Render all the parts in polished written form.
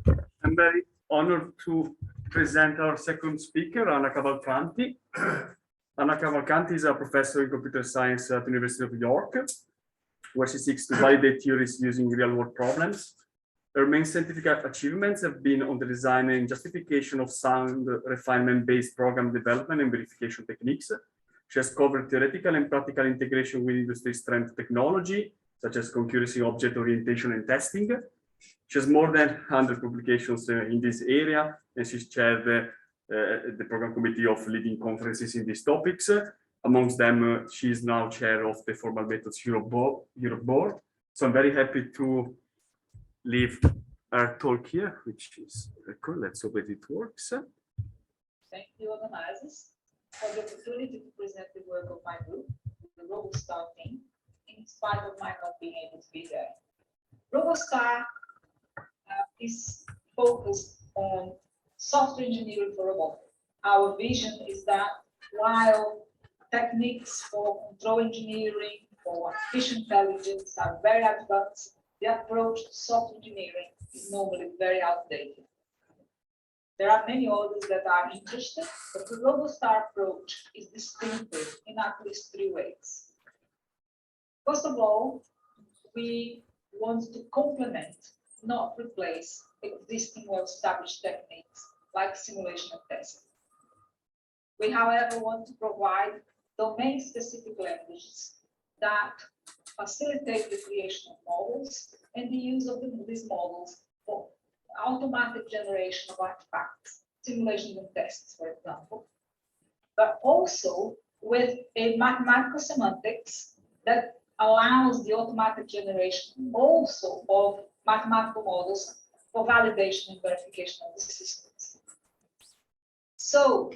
I'm very honored to present our second speaker, Anna Cavalcanti. Anna Cavalcanti is a professor in computer science at the University of York, where she seeks to validate theories using real-world problems. Her main scientific achievements have been on the design and justification of sound refinement-based program development and verification techniques. She has covered theoretical and practical integration with industry strength technology, such as concurrency, object orientation, and testing. She has more than 100 publications in this area, and she's chaired the program committee of leading conferences in these topics. Amongst them, she is now chair of the Formal Methods Europe Board. So I'm very happy to leave our talk here, which is cool. Let's hope that it works. Thank you, organizers, for the opportunity to present the work of my group, the RoboStar team, in spite of my not being able to be there. RoboStar is focused on software engineering for robotics. Our vision is that while techniques for control engineering, for artificial intelligence are very advanced, the approach to software engineering is normally very outdated. There are many others that are interested, but the RoboStar approach is distinctive in at least 3 ways. First of all, we want to complement, not replace, existing well-established techniques like simulation and testing. We, however, want to provide domain-specific languages that facilitate the creation of models and the use of these models for automatic generation of artifacts, simulations and tests, for example, but also with a mathematical semantics that allows the automatic generation also of mathematical models for validation and verification of the systems. So,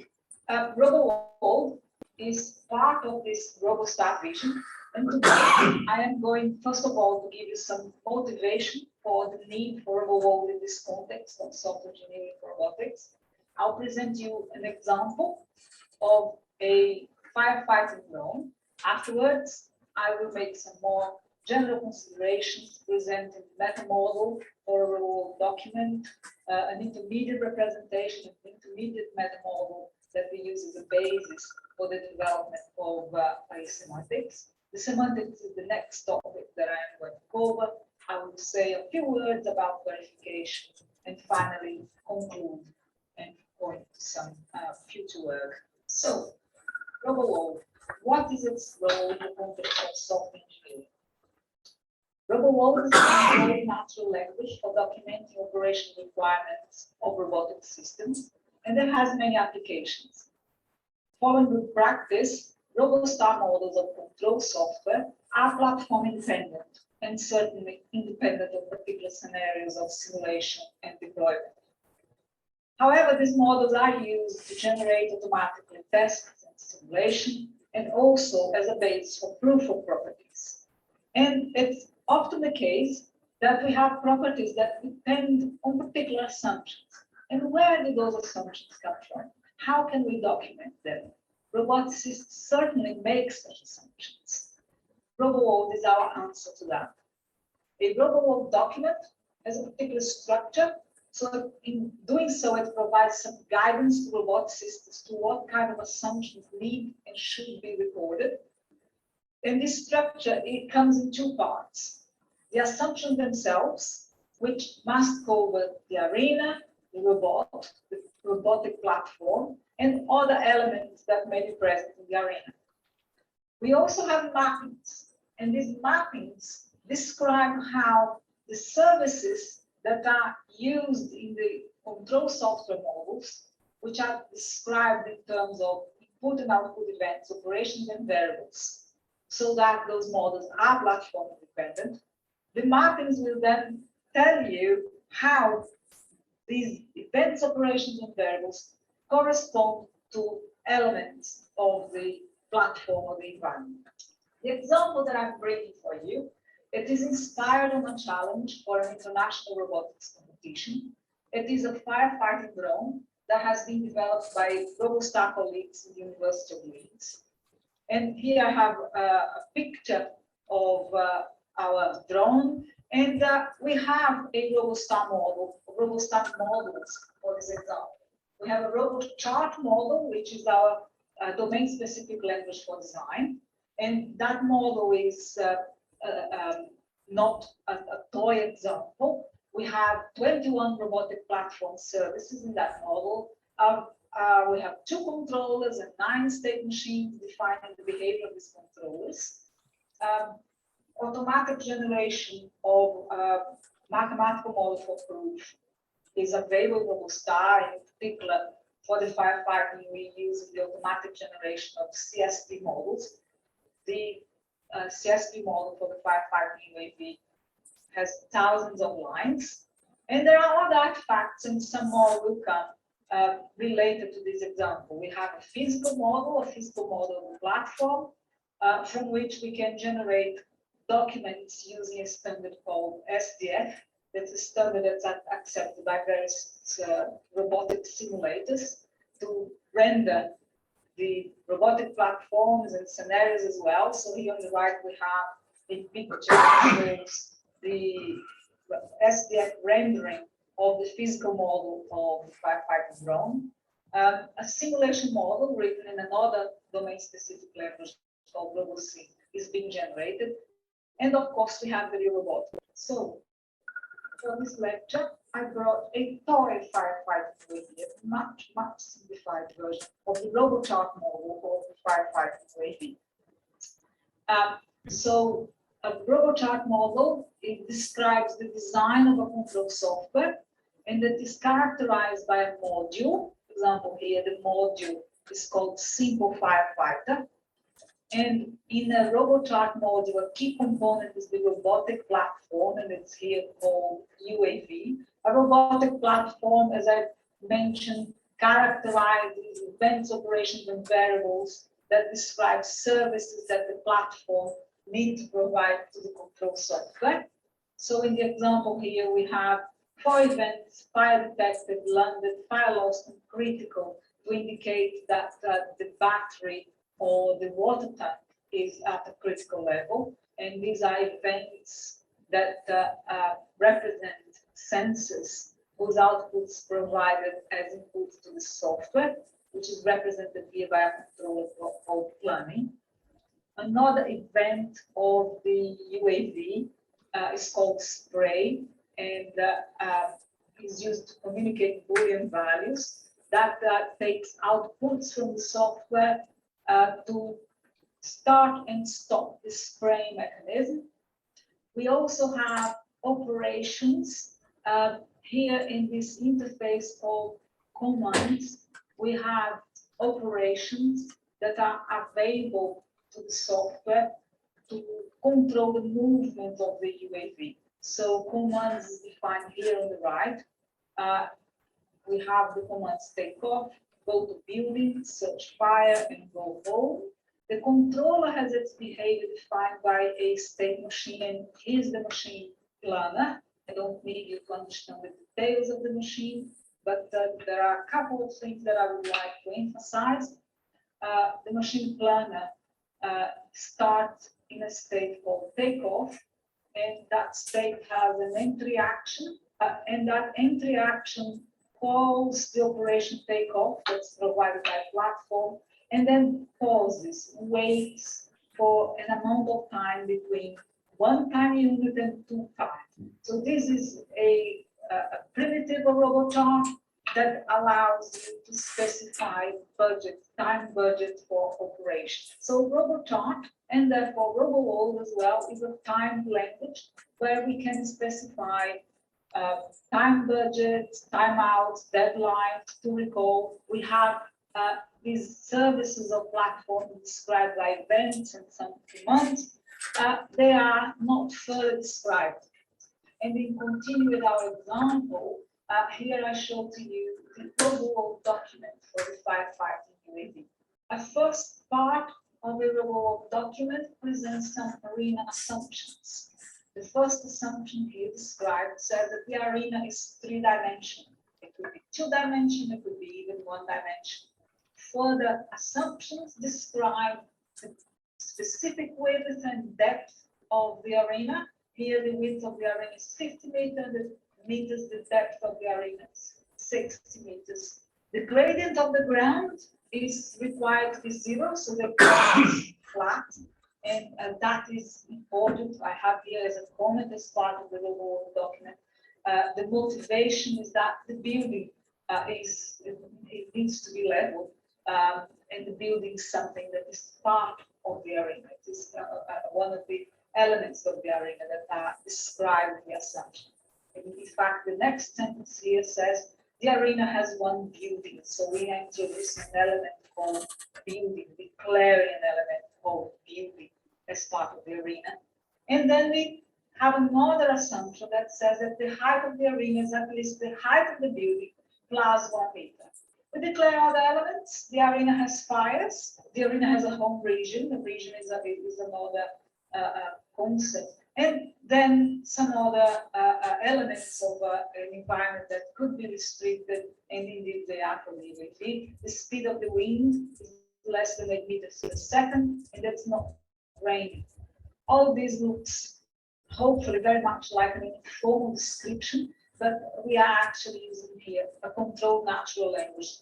RoboWorld is part of this RoboStar vision, and today I am going, first of all, to give you some motivation for the need for RoboWorld in this context of software engineering for robotics. I'll present you an example of a firefighting drone. Afterwards, I will make some more general considerations, presenting the meta model for a RoboWorld document, an intermediate representation, an intermediate meta model that we use as a basis for the development of semantics. The semantics is the next topic that I am going to cover. I will say a few words about verification and finally conclude and point to some future work. So, RoboWorld, what is its role in the context of software engineering? RoboWorld is a very natural language for documenting operational requirements of robotic systems, and it has many applications. Following good practice, RoboStar models of control software are platform independent and certainly independent of particular scenarios of simulation and deployment. However, these models are used to generate automatically tests and simulation, and also as a base for proof of properties. And it's often the case that we have properties that depend on particular assumptions. And where do those assumptions come from? How can we document them? Robotic Systems certainly makes such assumptions. RoboWorld is our answer to that. A RoboWorld document has a particular structure, so in doing so, it provides some guidance to robotic systems to what kind of assumptions need and should be recorded. And this structure, it comes in 2 parts. The assumptions themselves, which must cover the arena, the robot, the robotic platform, and other elements that may be present in the arena. We also have mappings, and these mappings describe how the services that are used in the control software models, which are described in terms of input and output events, operations and variables, so that those models are platform independent. The mappings will then tell you how these events, operations, and variables correspond to elements of the platform or the environment. The example that I'm bringing for you, it is inspired on a challenge for an international robotics competition. It is a firefighting drone that has been developed by RoboStar colleagues in the University of Leeds. And here I have a picture of our drone, and we have a RoboStar model of RoboStar models for this example. We have a RoboChart model, which is our domain-specific language for design. And that model is not a toy example. We have 21 robotic platform services in that model. We have 2 controllers and 9 state machines defining the behavior of these controllers. Automatic generation of mathematical model for proof is available in RoboStar. In particular, for the firefighting, we use the automatic generation of CSP models. The CSP model for the firefighting UAV has thousands of lines. And there are other artifacts, and some more will come related to this example. We have a physical model of the platform, from which we can generate documents using a standard called SDF. That's a standard that's accepted by various robotic simulators to render the robotic platforms and scenarios as well. So here on the right, we have a picture that shows the SDF rendering of the physical model of the firefighting drone. A simulation model written in another domain-specific language called RoboC is being generated. And of course, we have the real robot. So for this lecture, I brought a toy firefighting UAV, a much simplified version of the RoboChart model of the firefighting UAV. So a RoboChart model, it describes the design of a control software, and it is characterized by a module. For example, here the module is called Simple Firefighter. And in a RoboChart module, a key component is the robotic platform, and it's here called UAV. A robotic platform, as I mentioned, characterizes events, operations, and variables that describe services that the platform needs to provide to the control software. So in the example here, we have 4 events: fire detected, landed, fire lost, and critical, to indicate that the battery or the water tank is at a critical level. And these are events that represent sensors whose outputs provided as inputs to the software, which is represented here by a controller called planning. Another event of the UAV is called spray, and is used to communicate Boolean values. That takes outputs from the software to start and stop the spraying mechanism. We also have operations here in this interface called commands. We have operations that are available to the software to control the movement of the UAV. So commands is defined here on the right. We have the commands take off, go to building, search fire, and go home. The controller has its behavior defined by a state machine, and here's the machine planner. I don't need you to understand the details of the machine, but there are a couple of things that I would like to emphasize. The machine planner starts in a state called takeoff, and that state has an entry action, and that entry action calls the operation takeoff that's provided by platform, and then pauses, waits for an amount of time between 1 time unit and 2 times. So this is a primitive of RoboChart that allows you to specify budget, time budget for operation. So RoboChart, and therefore RoboWorld as well, is a time language where we can specify time budgets, timeouts, deadlines. To recall, we have these services of platform described by events and some commands. They are not further described. And in continue with our example, here I show to you the RoboWorld document for the firefighting UAV. A first part of the RoboWorld document presents some arena assumptions. The first assumption here described says that the arena is 3-dimensional. It could be 2-dimensional, it could be even 1-dimensional. Further assumptions describe the specific width and depth of the arena. Here, the width of the arena is 50 meters, the meters, the depth of the arena is 60 meters. The gradient of the ground is required to be 0, so the ground is flat, and that is important. I have here as a comment as part of the RoboWorld document. The motivation is that the building it needs to be level, and the building is something that is part of the arena. It is one of the elements of the arena that are described in the assumption. And in fact, the next sentence here says the arena has one building, so we introduce an element called building, declaring an element called building as part of the arena. And then we have another assumption that says that the height of the arena is at least the height of the building plus 1 meter. We declare other elements. The arena has fires. The arena has a home region. The region is another concept. And then some other elements of an environment that could be restricted, and indeed they are prohibited. The speed of the wind is less than 8 meters per second, and that's not raining. All this looks hopefully very much like an informal description, but we are actually using here a controlled natural language.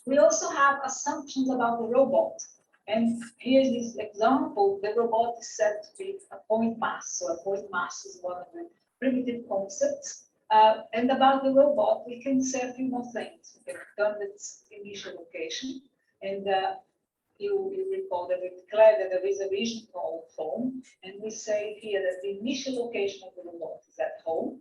We also have assumptions about the robot. And here's this example. The robot is said to be a point mass. So a point mass is one of the primitive concepts. And about the robot, we can say a few more things. We can return its initial location. And you recall that we declared that there is a region called home. And we say here that the initial location of the robot is at home.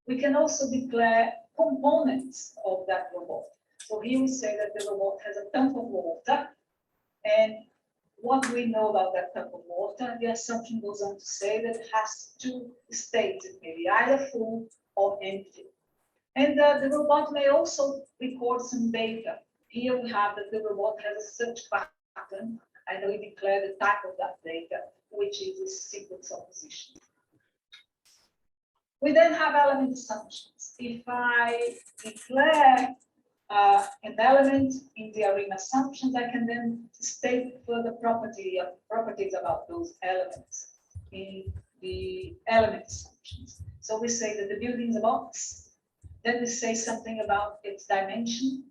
We can also declare components of that robot. So here we say that the robot has a tank of water. And what do we know about that tank of water? The assumption goes on to say that it has 2 states. It may be either full or empty. And the robot may also record some data. Here we have that the robot has a search pattern, and we declare the type of that data, which is a sequence of positions. We then have element assumptions. If I declare an element in the arena assumptions, I can then state further properties about those elements in the element assumptions. So we say that the building is a box. Then we say something about its dimension,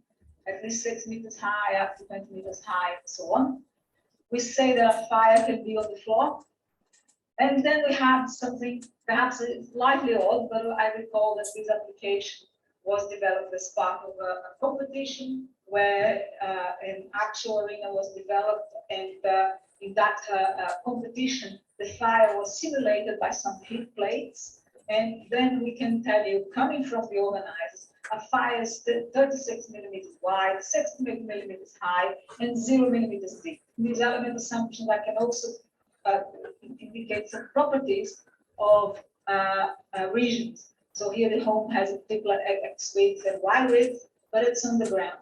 at least 6 meters high, up to 20 meters high, and so on. We say that a fire can be on the floor. And then we have something perhaps slightly odd, but I recall that this application was developed as part of a competition where an actual arena was developed, and in that competition, the fire was simulated by some heat plates. And then we can tell you, coming from the organizers, a fire is 36 millimeters wide, 60 millimeters high, and 0 millimeters deep. These element assumptions, I can also indicate some properties of regions. So here the home has a particular X width and Y width, but it's on the ground.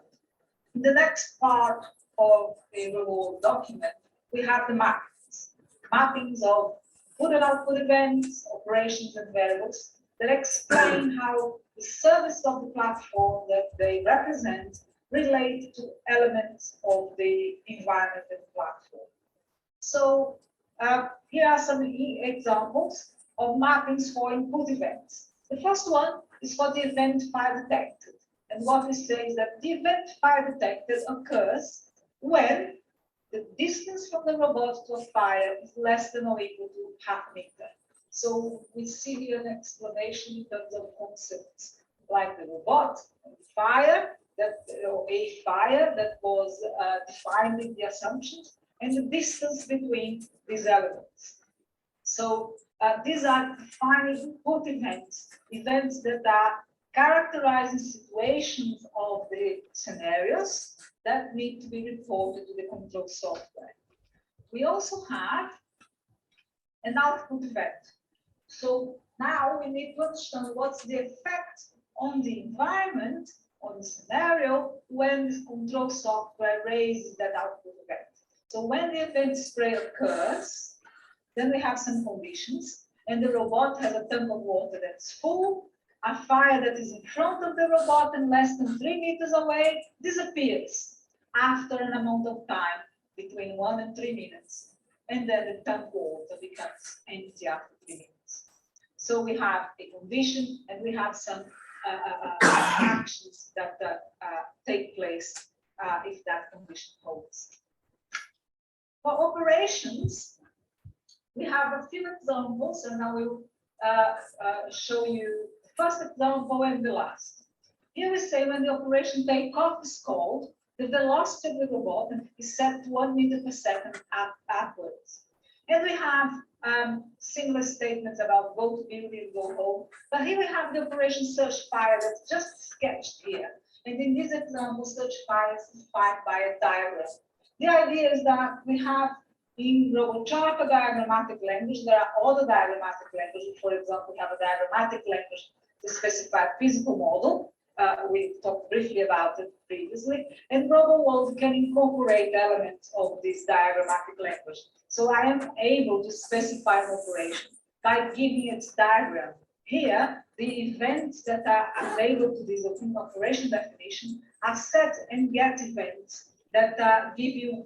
In the next part of the RoboWorld document, we have the mappings of input and output events, operations, and variables that explain how the service of the platform that they represent relate to elements of the environment and platform. So here are some examples of mappings for input events. The first one is for the event fire detected. And what we say is that the event fire detected occurs when the distance from the robot to a fire is less than or equal to half a meter. So we see here an explanation in terms of concepts like the robot and the fire, or a fire that was defined in the assumptions, and the distance between these elements. So these are defining input events that are characterizing situations of the scenarios that need to be reported to the control software. We also have an output event. So now we need to understand what's the effect on the environment, on the scenario, when this control software raises that output event. So when the event spray occurs, then we have some conditions, and the robot has a tank of water that's full. A fire that is in front of the robot and less than 3 meters away disappears after an amount of time between 1 and 3 minutes. And then the tank water becomes empty after 3 minutes. So we have a condition and we have some actions that take place if that condition holds. For operations, we have a few examples, and I will show you the first example and the last. Here we say when the operation takeoff is called, the velocity of the robot is set to 1 meter per second upwards. And we have similar statements about go to building, go home. But here we have the operation search fire that's just sketched here. And in this example, search fire is defined by a diagram. The idea is that we have in RoboChart a diagrammatic language. There are other diagrammatic languages. For example, we have a diagrammatic language to specify a physical model. We talked briefly about it previously. And RoboWorld can incorporate elements of this diagrammatic language. So I am able to specify an operation by giving its diagram. Here, the events that are available to this operation definition are set and get events that give you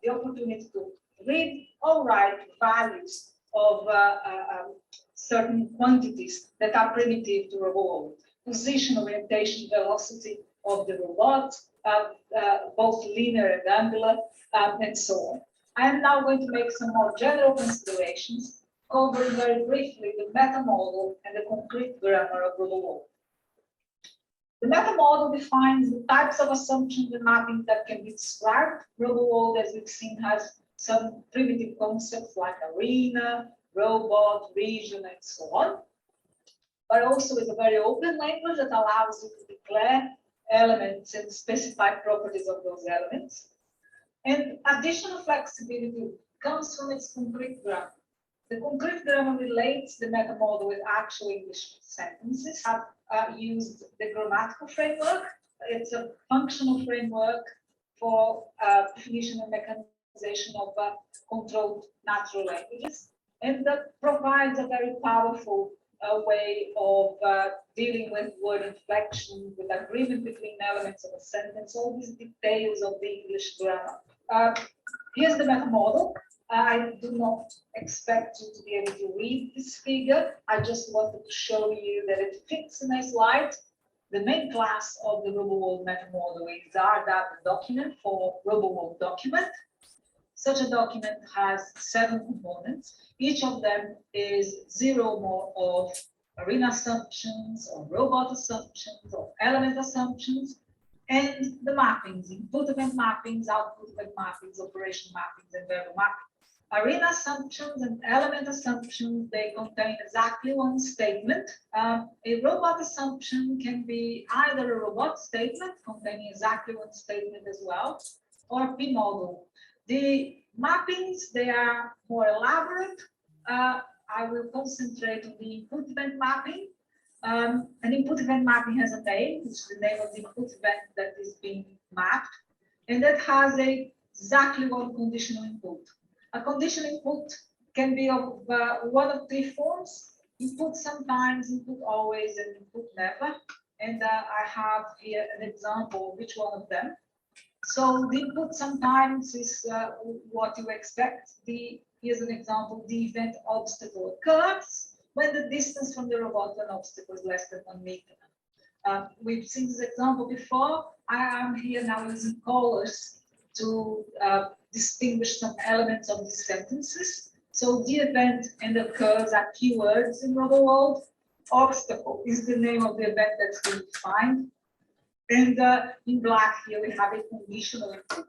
the opportunity to read or write values of certain quantities that are primitive to RoboWorld. Position, orientation, velocity of the robot, both linear and angular, and so on. I am now going to make some more general considerations, covering very briefly the meta model and the concrete grammar of RoboWorld. The meta model defines the types of assumptions and mappings that can be described. RoboWorld, as we've seen, has some primitive concepts like arena, robot, region, and so on. But also is a very open language that allows you to declare elements and specify properties of those elements. And additional flexibility comes from its concrete grammar. The concrete grammar relates the meta model with actual English sentences. I've used the grammatical framework. It's a functional framework for definition and mechanization of controlled natural languages. And that provides a very powerful way of dealing with word inflection, with agreement between elements of a sentence, all these details of the English grammar. Here's the meta model. I do not expect you to be able to read this figure. I just wanted to show you that it fits in a slide. The main class of the RoboWorld meta model is RDAP document for RoboWorld document. Such a document has 7 components. Each of them is 0 or more of arena assumptions, or robot assumptions, or element assumptions, and the mappings, input event mappings, output event mappings, operation mappings, and verbal mappings. Arena assumptions and element assumptions, they contain exactly one statement. A robot assumption can be either a robot statement containing exactly one statement as well, or a P model. The mappings, they are more elaborate. I will concentrate on the input event mapping. An input event mapping has a name, which is the name of the input event that is being mapped, and that has exactly one conditional input. A conditional input can be of one of 3 forms: input sometimes, input always, and input never. And I have here an example of which one of them. So the input sometimes is what you expect. Here's an example: the event obstacle occurs when the distance from the robot to an obstacle is less than 1 meter. We've seen this example before. I am here now using colors to distinguish some elements of these sentences. So the event and occurs are keywords in RoboWorld. Obstacle is the name of the event that's been defined. And in black here we have a conditional input.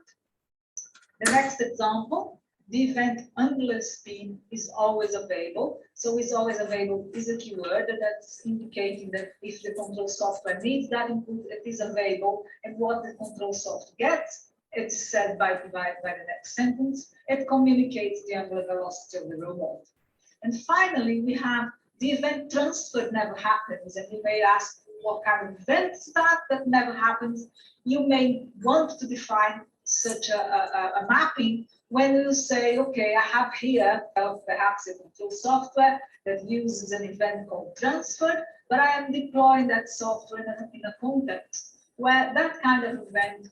The next example, the event angular spin is always available. So is always available is a keyword that's indicating that if the control software needs that input, it is available. And what the control software gets, it's said by divided by the next sentence. It communicates the angular velocity of the robot. And finally, we have the event transfer never happens. And you may ask, what kind of event is that never happens? You may want to define such a mapping when you say, okay, I have here perhaps a control software that uses an event called transfer, but I am deploying that software in a context where that kind of event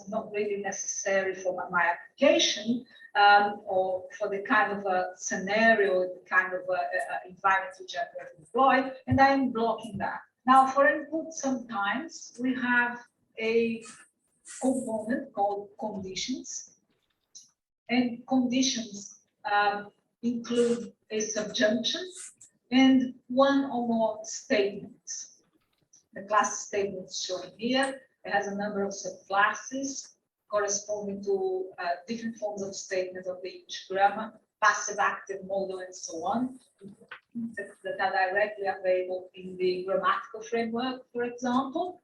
not really necessary for my application or for the kind of a scenario, the kind of environment which I'm going to employ, and I'm blocking that. Now, for input, sometimes we have a component called conditions, and conditions include a subjunction and one or more statements. The class statements shown here. It has a number of subclasses corresponding to different forms of statement of the English grammar, passive, active, modal, and so on, that are directly available in the grammatical framework, for example.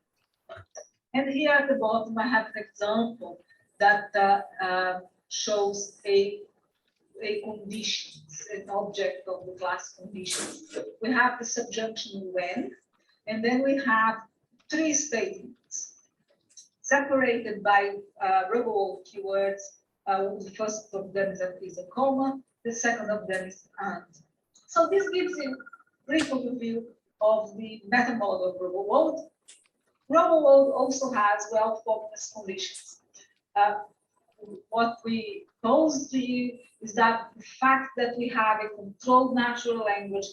And here at the bottom, I have an example that shows a condition, an object of the class conditions. We have the subjunction when, and then we have three statements separated by RoboWorld keywords. The first of them is a comma, the second of them is and. So this gives you a brief overview of the meta model of RoboWorld. RoboWorld also has well-formless conditions. What we pose to you is that the fact that we have a controlled natural language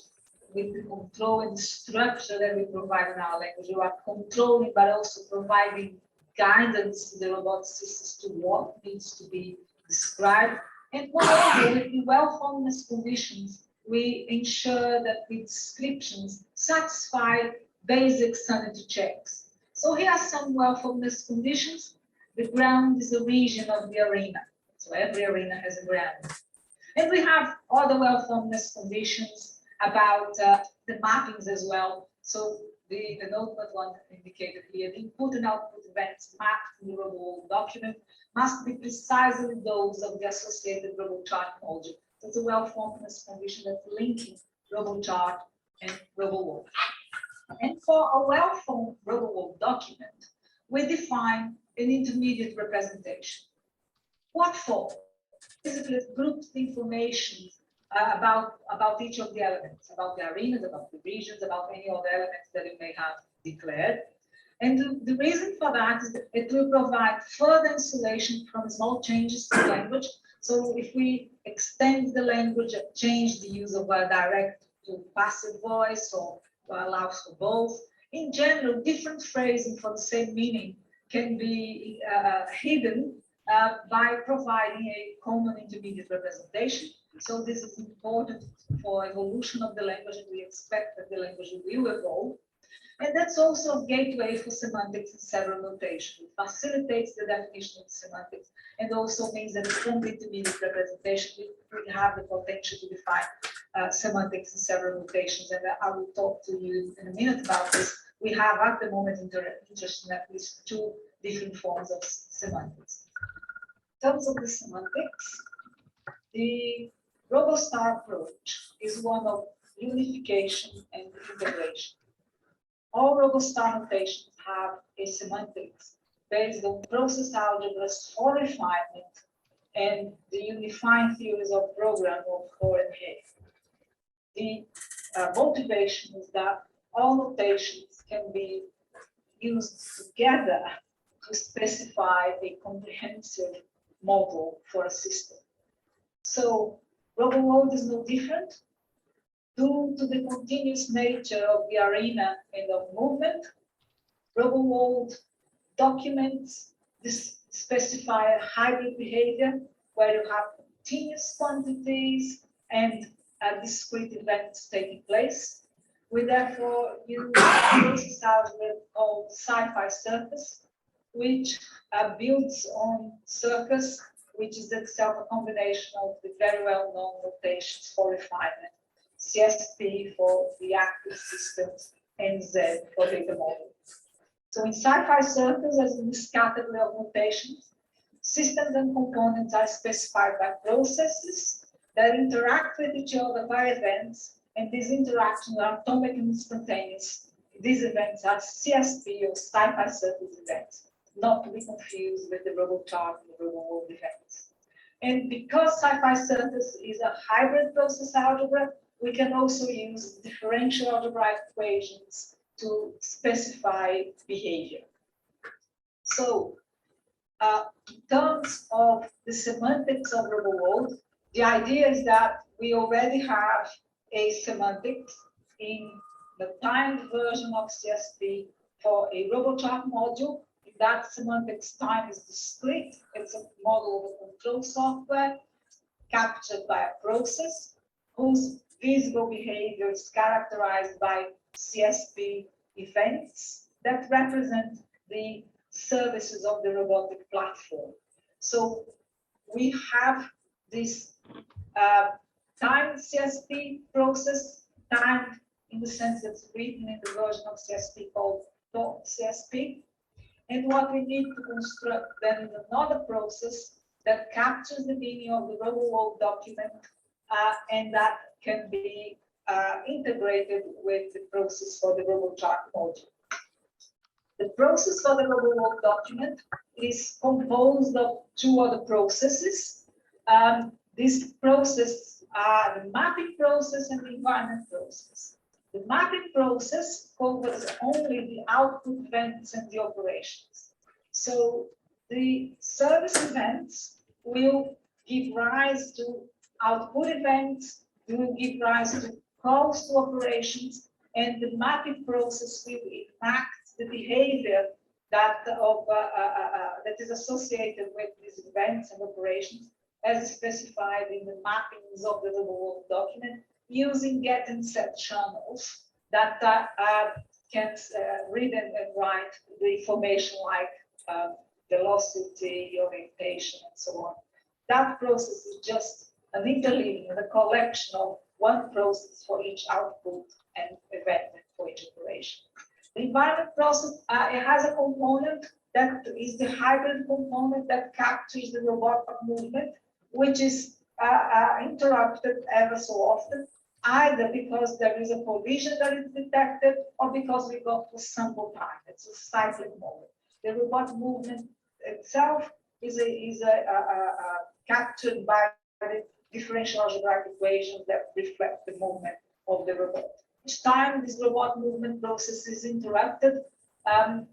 with the control and the structure that we provide in our language, we are controlling but also providing guidance to the robotic systems to what needs to be described. And moreover, with the well-formless conditions, we ensure that the descriptions satisfy basic sanity checks. So here are some well-formless conditions. The ground is a region of the arena. So every arena has a ground. And we have other well-formless conditions about the mappings as well. So the notepad one indicated here, the input and output events mapped in the RoboWorld document must be precisely those of the associated RoboChart module. So it's a well-formless condition that's linking RoboChart and RoboWorld. And for a well-formed RoboWorld document, we define an intermediate representation. What for? Basically, it groups the information about each of the elements, about the arenas, about the regions, about any other elements that you may have declared. And the reason for that is that it will provide further insulation from small changes to language. So if we extend the language, change the use of a direct to passive voice or allows for both, in general, different phrasing for the same meaning can be hidden by providing a common intermediate representation. So this is important for evolution of the language, and we expect that the language will evolve. And that's also a gateway for semantics in several notation. It facilitates the definition of semantics and also means that from the intermediate representation, we have the potential to define semantics in several notations. And I will talk to you in a minute about this. We have at the moment interest in at least two different forms of semantics. In terms of the semantics, the RoboStar approach is one of unification and integration. All RoboStar notations have a semantics based on process algebras for refinement and the unifying theories of program of Core and Hay. The motivation is that all notations can be used together to specify a comprehensive model for a system. So RoboWorld is no different. Due to the continuous nature of the arena and of movement, RoboWorld documents specify a hybrid behavior where you have continuous quantities and discrete events taking place. We therefore use a process algorithm called sci-fi surface, which builds on circus, which is itself a combination of the very well-known notations for refinement. CSP for reactive systems, and Z for data model. So in sci-fi circles, as in this category of notations, systems and components are specified by processes that interact with each other by events, and these interactions are atomic and instantaneous. These events are CSP or sci-fi circles events, not to be confused with the RoboChart and the RoboWorld events. And because sci-fi surface is a hybrid process algebra, we can also use differential algebraic equations to specify behavior. So in terms of the semantics of RoboWorld, the idea is that we already have a semantics in the timed version of CSP for a RoboChart module. In that semantics, time is discrete. It's a model of control software captured by a process whose visible behavior is characterized by CSP events that represent the services of the robotic platform. So we have this timed CSP process, timed in the sense that's written in the version of CSP called .csp. And what we need to construct then is another process that captures the meaning of the RoboWorld document and that can be integrated with the process for the RoboChart module. The process for the RoboWorld document is composed of two other processes. These processes are the mapping process and the environment process. The mapping process covers only the output events and the operations. So the service events will give rise to output events, will give rise to calls to operations, and the mapping process will enact the behavior that is associated with these events and operations as specified in the mappings of the RoboWorld document using get and set channels that can read and write the information like velocity, orientation, and so on. That process is just an interleaving, a collection of one process for each output and event and for each operation. The environment process, it has a component that is the hybrid component that captures the robotic movement, which is interrupted ever so often, either because there is a collision that is detected or because we got to sample time. It's a cyclic moment. The robot movement itself is captured by the differential algebraic equations that reflect the movement of the robot. Each time this robot movement process is interrupted, then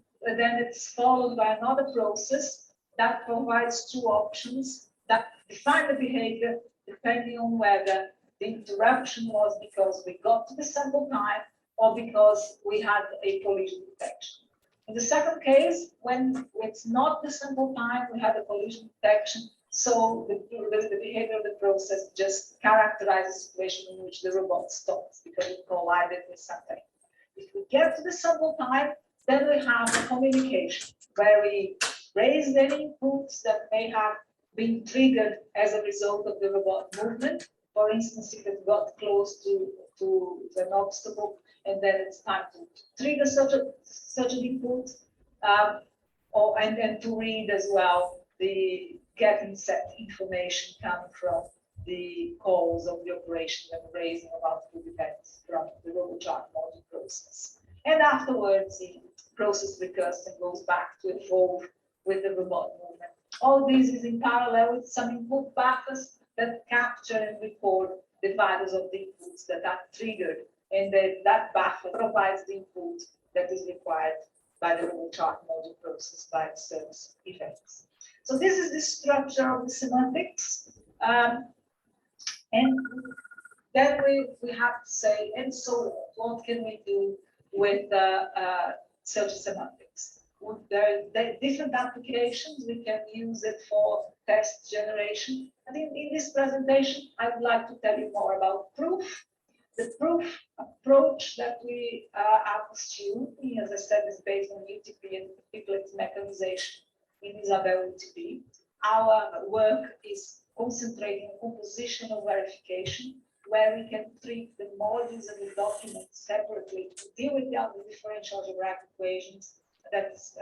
it's followed by another process that provides two options that define the behavior depending on whether the interruption was because we got to the sample time or because we had a collision detection. In the second case, when it's not the sample time, we had a collision detection. So the behavior of the process just characterizes the situation in which the robot stops because it collided with something. If we get to the sample time, then we have a communication where we raise any inputs that may have been triggered as a result of the robot movement. For instance, if it got close to an obstacle, and then it's time to trigger such an input, and to read as well the get and set information coming from the calls of the operation and raising of output events from the RoboChart module process. And afterwards, the process recurs and goes back to evolve with the robot movement. All this is in parallel with some input buffers that capture and record the values of the inputs that are triggered, and then that buffer provides the input that is required by the RoboChart module process by the service events. So this is the structure of the semantics, and then we have to say, and so what can we do with search semantics? There are different applications. We can use it for test generation. I think in this presentation, I would like to tell you more about proof. The proof approach that we are pursuing, as I said, is based on UTP and triplet mechanization in Isabel UTP. Our work is concentrating on compositional verification, where we can treat the modules and the documents separately to deal with the differential algebraic equations. That's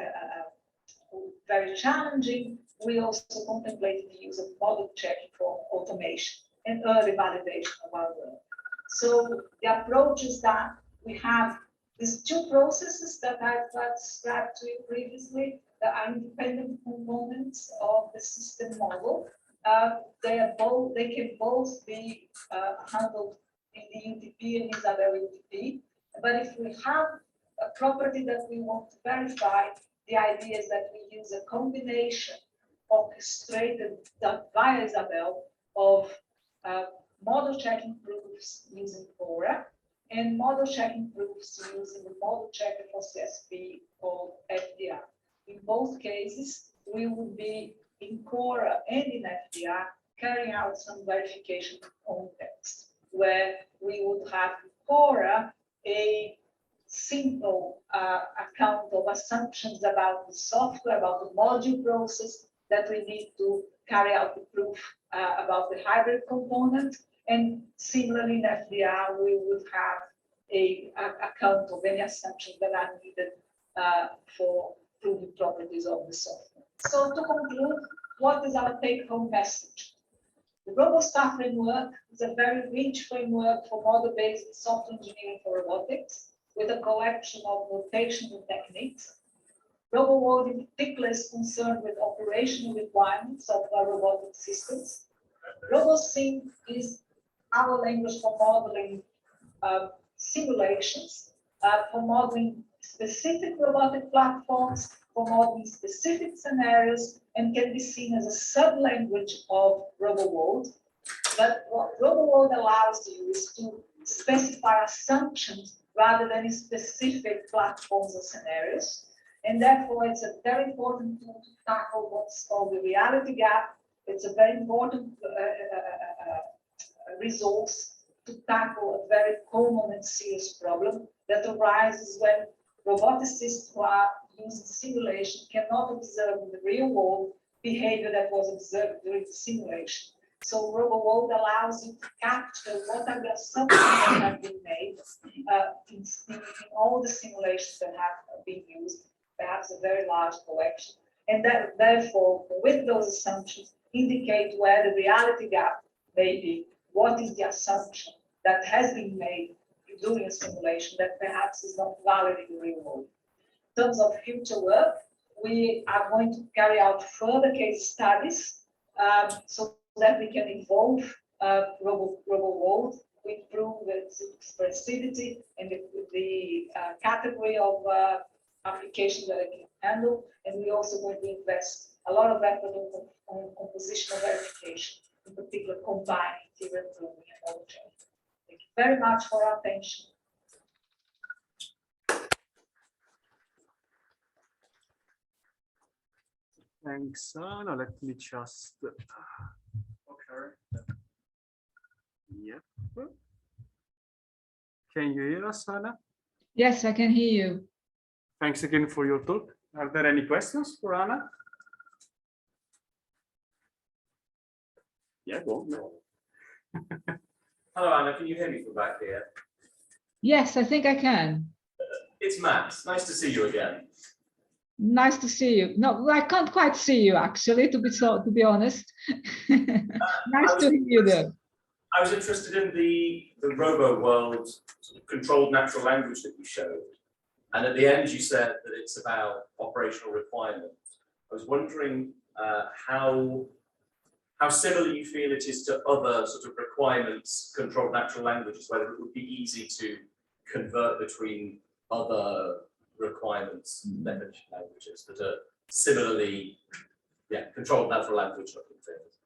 very challenging. We also contemplated the use of model checking for automation and early validation of our work. So the approach is that we have these two processes that I've described to you previously that are independent components of the system model. They can both be handled in the UTP and Isabel UTP. But if we have a property that we want to verify, the idea is that we use a combination orchestrated via Isabel of model checking proofs using Cora and model checking proofs using the model checker for CSP called FDR. In both cases, we would be in Cora and in FDR carrying out some verification context, where we would have in Cora a simple account of assumptions about the software, about the module process that we need to carry out the proof about the hybrid component. And similarly in FDR, we would have a account of any assumptions that are needed for proving properties of the software. So to conclude, what is our take-home message? The RoboStar framework is a very rich framework for model-based software engineering for robotics, with a collection of notational techniques. RoboWorld in particular is concerned with operational requirements of our robotic systems. RoboSync is our language for modeling simulations, for modeling specific robotic platforms, for modeling specific scenarios, and can be seen as a sub-language of RoboWorld. But what RoboWorld allows you is to specify assumptions rather than in specific platforms or scenarios. And therefore, it's a very important tool to tackle what's called the reality gap. It's a very important resource to tackle a very common and serious problem that arises when roboticists who are using simulation cannot observe in the real world behavior that was observed during the simulation. So RoboWorld allows you to capture what are the assumptions that have been made in all the simulations that have been used, perhaps a very large collection. And that, therefore, with those assumptions, indicate where the reality gap may be. What is the assumption that has been made during a simulation that perhaps is not valid in the real world? In terms of future work, we are going to carry out further case studies so that we can evolve RoboWorld to improve its expressivity and the category of applications that it can handle. And we're also going to invest a lot of effort on compositional verification, in particular combining theory and proving and model checking. Thank you very much for your attention. Thanks, Anna. Let me just. Okay. Yep. Can you hear us, Anna? Yes, I can hear you. Thanks again for your talk. Are there any questions for Anna? Yeah, go on. Hello, Anna. Can you hear me from back here? Yes, I think I can. It's Max. Nice to see you again. Nice to see you. No, I can't quite see you actually, to be honest. Nice to hear you though. I was interested in the RoboWorld sort of controlled natural language that you showed. And at the end, you said that it's about operational requirements. I was wondering how similar you feel it is to other sort of requirements controlled natural languages, whether it would be easy to convert between other requirements languages that are similarly, controlled natural language looking things.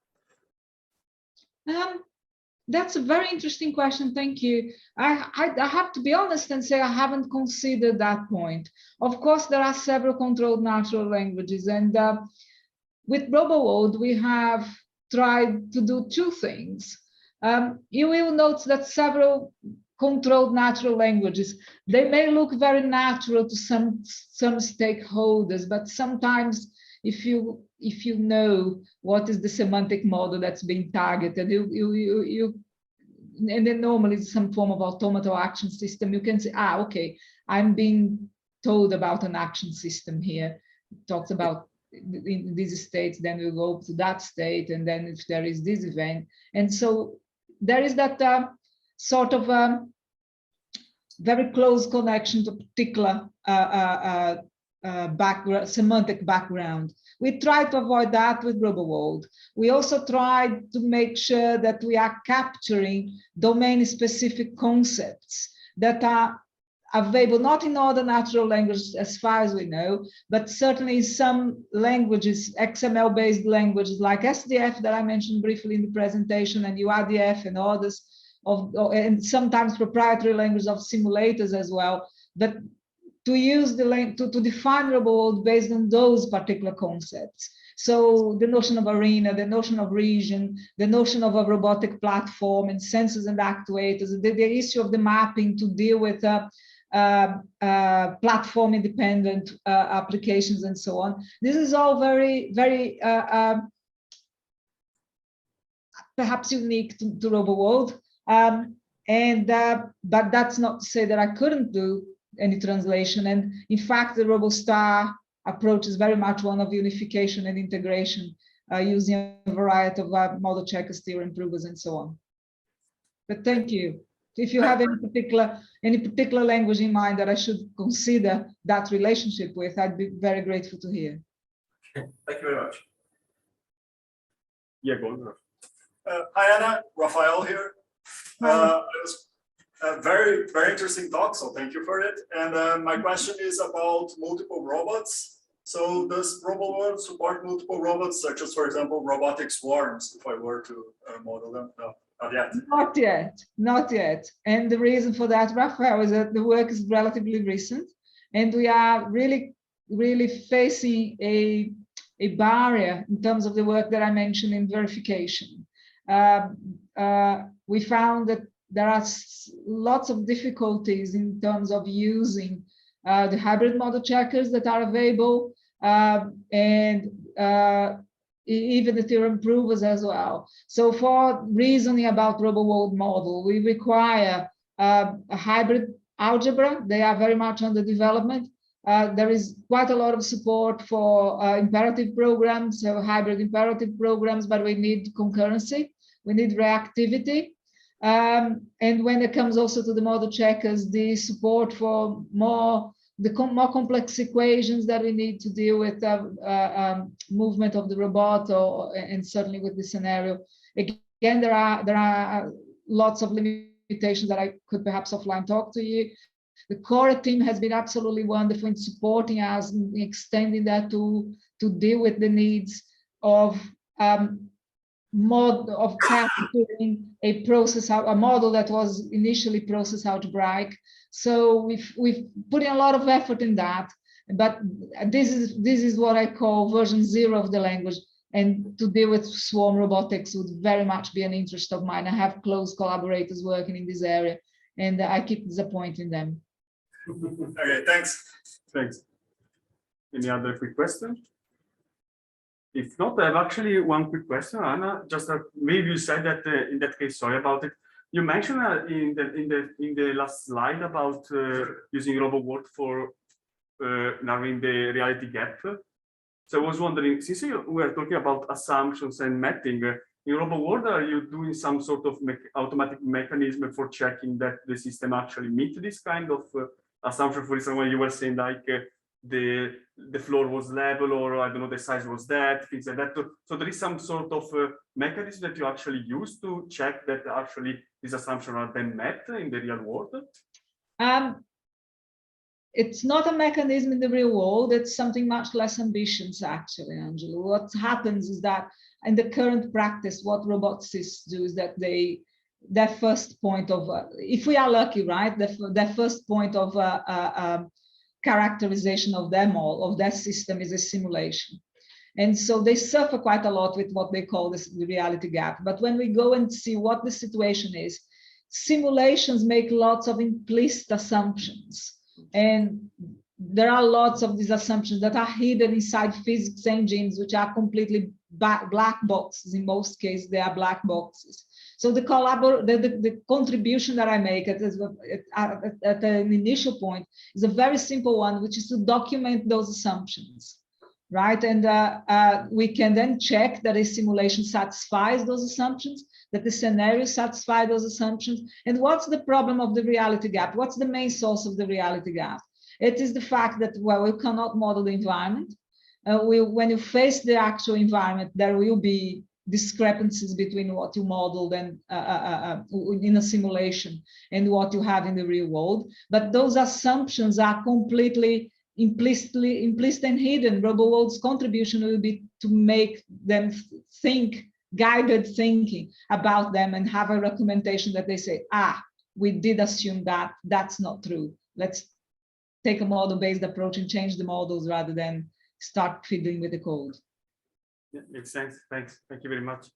That's a very interesting question. Thank you. I have to be honest and say I haven't considered that point. Of course, there are several controlled natural languages, and with RoboWorld, we have tried to do two things. You will note that several controlled natural languages, they may look very natural to some stakeholders, but sometimes if you know what is the semantic model that's being targeted, and then normally it's some form of automata or action system, you can say, okay, I'm being told about an action system here. It talks about in these states, then we go to that state, and then if there is this event. And so there is that sort of very close connection to particular semantic background. We try to avoid that with RoboWorld. We also try to make sure that we are capturing domain-specific concepts that are available, not in all the natural languages as far as we know, but certainly in some languages, XML-based languages like SDF that I mentioned briefly in the presentation, and URDF and others, and sometimes proprietary languages of simulators as well, but to use to define RoboWorld based on those particular concepts. So the notion of arena, the notion of region, the notion of a robotic platform and sensors and actuators, the issue of the mapping to deal with platform independent applications and so on. This is all very, very perhaps unique to RoboWorld. But that's not to say that I couldn't do any translation. And in fact, the RoboStar approach is very much one of unification and integration, using a variety of model checkers, theorem provers, and so on. But thank you. If you have any particular language in mind that I should consider that relationship with, I'd be very grateful to hear. Thank you very much. Yeah, go on. Hi, Anna. Rafael here. It was a very, very interesting talk, so thank you for it. And my question is about multiple robots. So does RoboWorld support multiple robots, such as, for example, robotic swarms, if I were to model them? No, not yet. Not yet, not yet. And the reason for that, Rafael, is that the work is relatively recent, and we are really, really facing a barrier in terms of the work that I mentioned in verification. We found that there are lots of difficulties in terms of using the hybrid model checkers that are available, and even the theorem provers as well. So for reasoning about RoboWorld model, we require a hybrid algebra. They are very much under development. There is quite a lot of support for imperative programs, so hybrid imperative programs, but we need concurrency, we need reactivity. And when it comes also to the model checkers, the support for more complex equations that we need to deal with movement of the robot, and certainly with the scenario. Again, there are lots of limitations that I could perhaps offline talk to you. The core team has been absolutely wonderful in supporting us, in extending that to deal with the needs of capturing a model that was initially process algebraic. So we've put in a lot of effort in that, but this is what I call version 0 of the language, and to deal with swarm robotics would very much be an interest of mine. I have close collaborators working in this area, and I keep disappointing them. Okay, thanks. Thanks. Any other quick question? If not, I have actually one quick question, Anna. Just maybe you said that in that case, sorry about it. You mentioned in the last slide about using RoboWorld for narrowing the reality gap. So I was wondering, since we were talking about assumptions and mapping, in RoboWorld, are you doing some sort of automatic mechanism for checking that the system actually meets this kind of assumption? For example, when you were saying like the floor was level, or I don't know, the size was that, things like that. So there is some sort of mechanism that you actually use to check that actually these assumptions are then met in the real world? It's not a mechanism in the real world. It's something much less ambitious, actually, Angelo. What happens is that in the current practice, what roboticists do is that their first point of, if we are lucky, right, their first point of characterization of their model, of their system, is a simulation. And so they suffer quite a lot with what they call the reality gap. But when we go and see what the situation is, simulations make lots of implicit assumptions. And there are lots of these assumptions that are hidden inside physics engines, which are completely black boxes. In most cases, they are black boxes. So the contribution that I make at an initial point is a very simple one, which is to document those assumptions, right? And we can then check that a simulation satisfies those assumptions, that the scenario satisfies those assumptions. And what's the problem of the reality gap? What's the main source of the reality gap? It is the fact that, well, we cannot model the environment. When you face the actual environment, there will be discrepancies between what you modeled and in a simulation and what you have in the real world. But those assumptions are completely implicit and hidden. RoboWorld's contribution will be to make them think, guided thinking about them, and have a recommendation that they say, we did assume that, that's not true. Let's take a model-based approach and change the models rather than start fiddling with the code. Yeah, makes sense. Thanks. Thank you very much.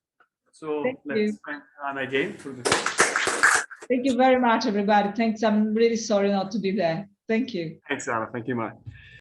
So Thank let's you. thank Anna again for the. Thank you very much, everybody. Thanks. I'm really sorry not to be there. Thank you. Thanks, Anna. Thank you much.